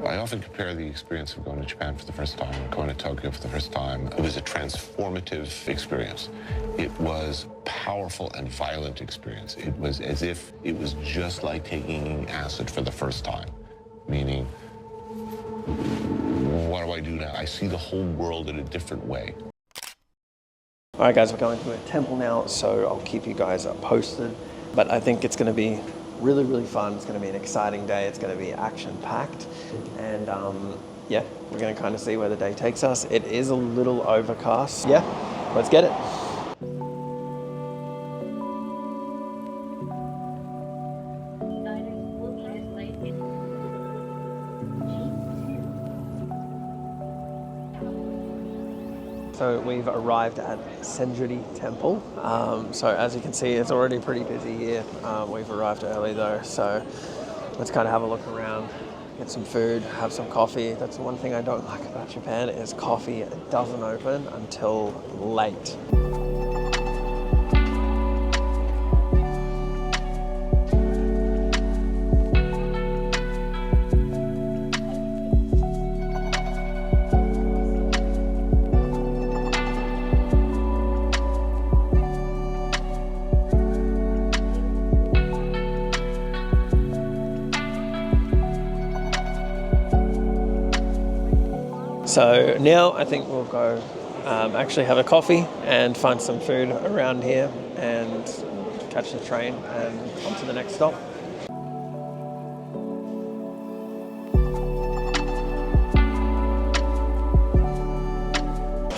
I often compare the experience of going to Japan for the first time and going to Tokyo for the first time. It was a transformative experience. It was a powerful and violent experience. It was as if it was just like taking acid for the first time, meaning, what do I do now? I see the whole world in a different way. All right, guys, we're going to a temple now, so I'll keep you guys posted. But I think it's going to be really, really fun. It's going to be an exciting day. It's going to be action-packed. And yeah, we're going to kind of see where the day takes us. It is a little overcast. Yeah, let's get it. So we've arrived at Senjuri Temple. So as you can see, it's already pretty busy here. We've arrived early though, so let's kind of have a look around, get some food, have some coffee. That's the one thing I don't like about Japan is coffee doesn't open until late. So now I think we'll go actually have a coffee and find some food around here and catch the train and on to the next stop.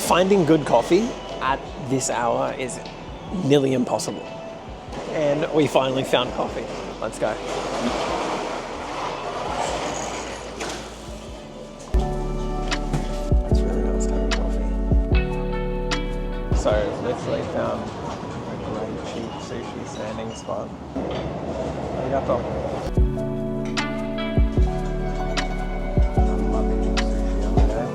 Finding good coffee at this hour is nearly impossible. And we finally found coffee. Let's go. So literally found a great cheap sushi standing spot. Arigato. I'm loving sushi on the day.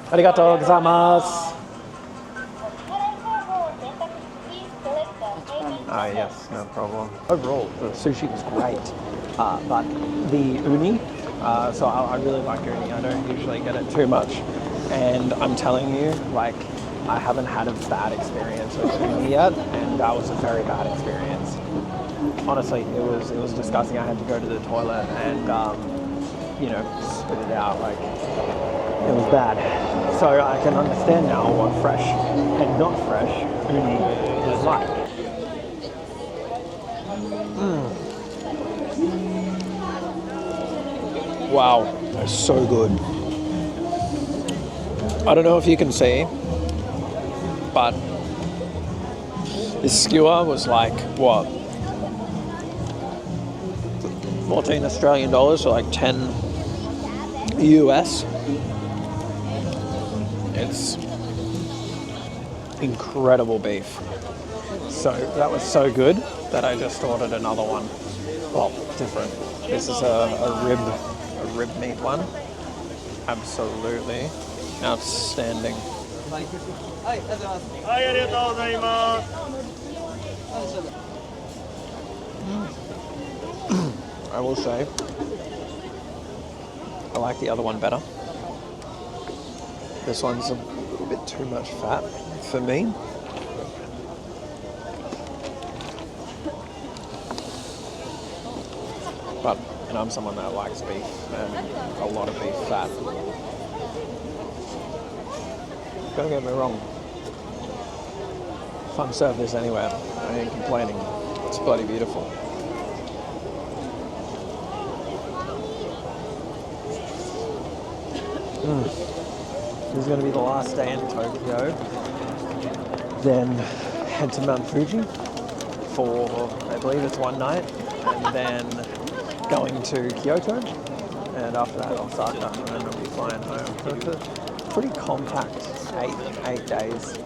Arigatou gozaimasu. Yes, no problem. Overall, the sushi was great, but the uni, so I really like uni. I don't usually get it too much, and I'm telling you, like, I haven't had a bad experience with uni yet, and that was a very bad experience. Honestly, it was disgusting. I had to go to the toilet and you know, spit it out. Like, it was bad. So I can understand now what fresh and not fresh uni is like. Wow, that's so good. I don't know if you can see, but this skewer was like, what, 14 Australian dollars, so like 10 US. It's incredible beef. So that was so good that I just ordered another one. Well, different. This is a rib meat one. Absolutely outstanding. I will say, I like the other one better. This one's a bit too much fat for me. But, and I'm someone that likes beef and a lot of beef fat. Don't get me wrong. If I'm served this anywhere, I ain't complaining. It's bloody beautiful. This is going to be the last day in Tokyo. Then head to Mount Fuji for, I believe it's one night, and then going to Kyoto, and after that Osaka, and then I'll be flying home. So it's a pretty compact 8 days.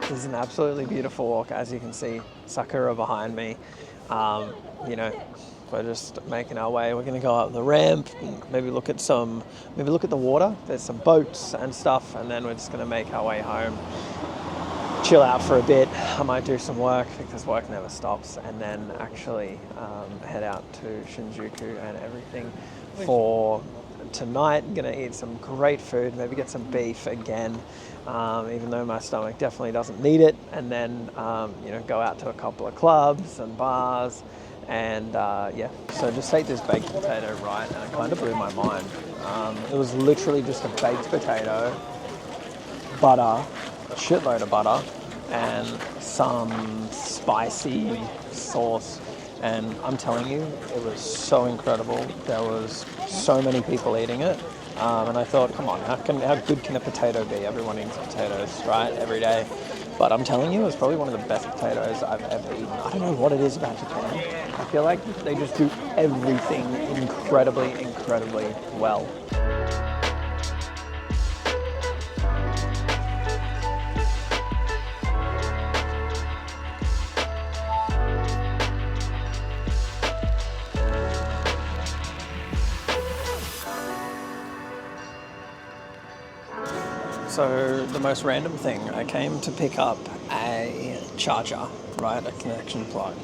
This is an absolutely beautiful walk, as you can see, Sakura behind me. You know, we're just making our way. We're going to go up the ramp, maybe look at the water. There's some boats and stuff, and then we're just going to make our way home, chill out for a bit. I might do some work because work never stops, and then actually head out to Shinjuku and everything for tonight. I'm gonna eat some great food, maybe get some beef again, even though my stomach definitely doesn't need it, and then you know, go out to a couple of clubs and bars, and yeah, so just ate this baked potato, right, and it kind of blew my mind. It was literally just a baked potato, butter, a shitload of butter, and some spicy sauce. And I'm telling you, it was so incredible. There was so many people eating it. And I thought, come on, how good can a potato be? Everyone eats potatoes, right, every day. But I'm telling you, it was probably one of the best potatoes I've ever eaten. I don't know what it is about Japan. I feel like they just do everything incredibly, incredibly well. So the most random thing, I came to pick up a charger, right, a connection plug,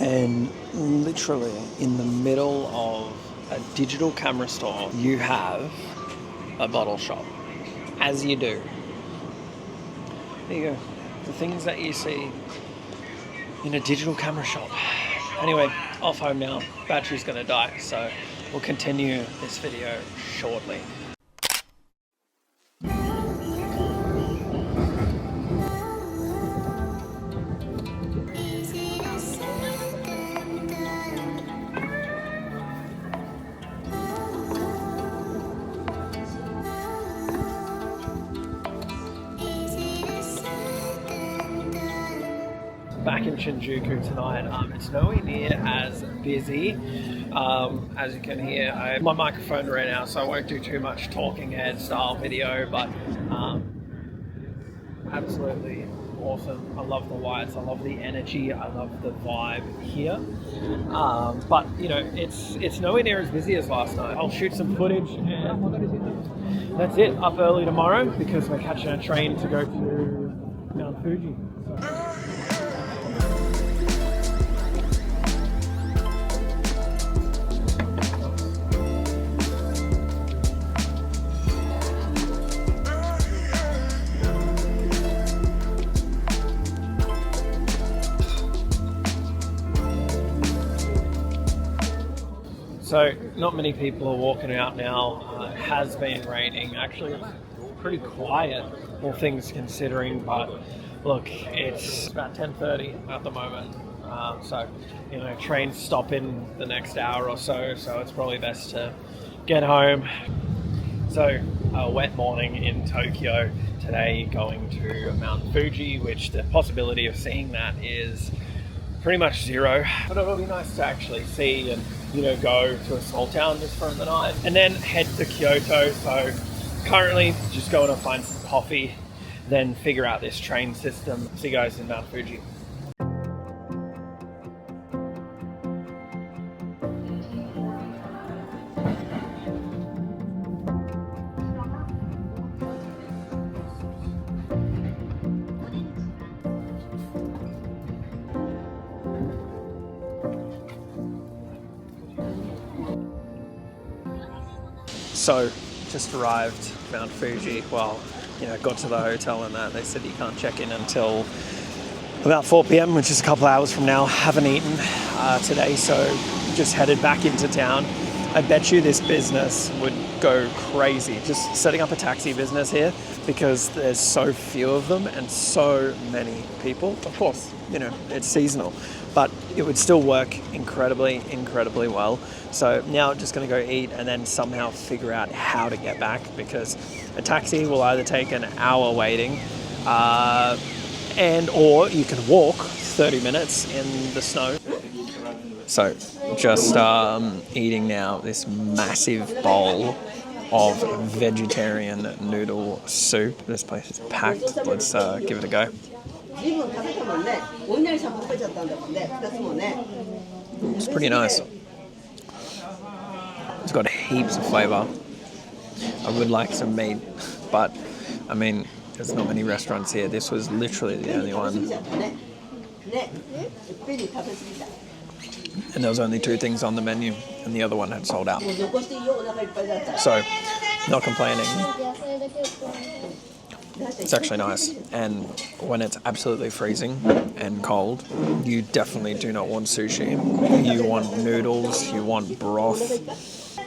and literally in the middle of a digital camera store, you have a bottle shop, as you do. There you go, the things that you see in a digital camera shop. Anyway, off home now, battery's gonna die, so we'll continue this video shortly. Back in Shinjuku tonight. It's nowhere near as busy. As you can hear, my microphone ran out, so I won't do too much talking head style video, but absolutely awesome. I love the lights, I love the energy, I love the vibe here. But you know, it's nowhere near as busy as last night. I'll shoot some footage and that's it. Up early tomorrow because we're catching a train to go to Mount Fuji. So not many people are walking out now. It has been raining. Actually, it's pretty quiet, all things considering. But look, it's about 10:30 at the moment. So, you know, trains stop in the next hour or so. So it's probably best to get home. So a wet morning in Tokyo today, going to Mount Fuji, which the possibility of seeing that is pretty much zero. But it'll be nice to actually see and, you know, go to a small town just for the night and then head to Kyoto. So currently just going to find some coffee, then figure out this train system. See you guys in Mount Fuji. So, just arrived Mount Fuji. Well, you know, got to the hotel and that. They said you can't check in until about 4 p.m, which is a couple hours from now. Haven't eaten. today, so just headed back into town. I bet you this business would go crazy, just setting up a taxi business here, because there's so few of them and so many people. Of course, you know, it's seasonal, but it would still work incredibly well. So now I'm just gonna go eat and then somehow figure out how to get back, because a taxi will either take an hour waiting, or you can walk 30 minutes in the snow. So just eating now this massive bowl of vegetarian noodle soup. This place is packed. Let's give it a go. It's pretty nice. It's got heaps of flavour. I would like some meat, but I mean, there's not many restaurants here. This was literally the only one. And there was only 2 things on the menu, and the other one had sold out. So, not complaining. It's actually nice. And when it's absolutely freezing and cold, you definitely do not want sushi. You want noodles, you want broth.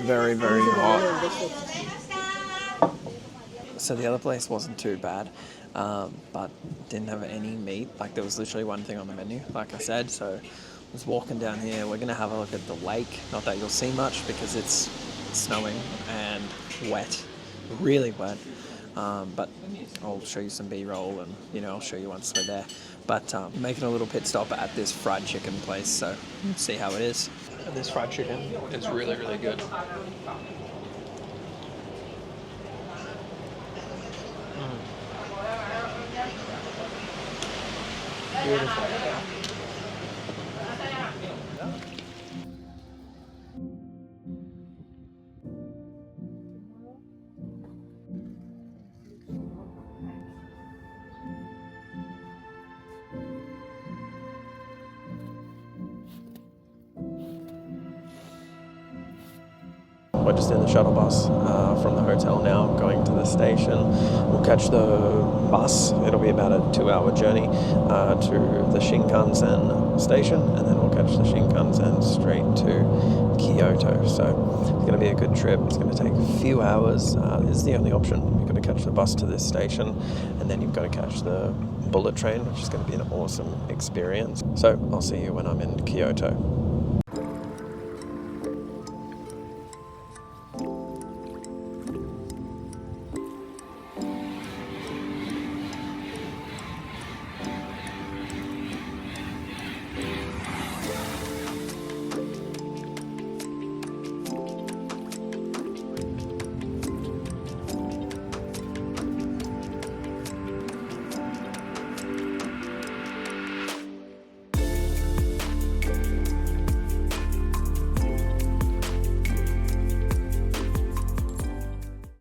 Very, very hot. So the other place wasn't too bad, but didn't have any meat. Like, there was literally one thing on the menu, like I said. So I was walking down here. We're going to have a look at the lake. Not that you'll see much because it's snowing and wet, really wet. But I'll show you some B-roll, and, you know, I'll show you once we're there. But making a little pit stop at this fried chicken place, so see how it is. And this fried chicken is really, really good. Beautiful. We're just in the shuttle bus from the hotel now, going to the station. We'll catch the bus. It'll be about a 2-hour journey to the Shinkansen station, and then we'll catch the Shinkansen straight to Kyoto. So it's going to be a good trip. It's going to take a few hours. This is the only option. You've got to catch the bus to this station, and then you've got to catch the bullet train, which is going to be an awesome experience. So I'll see you when I'm in Kyoto.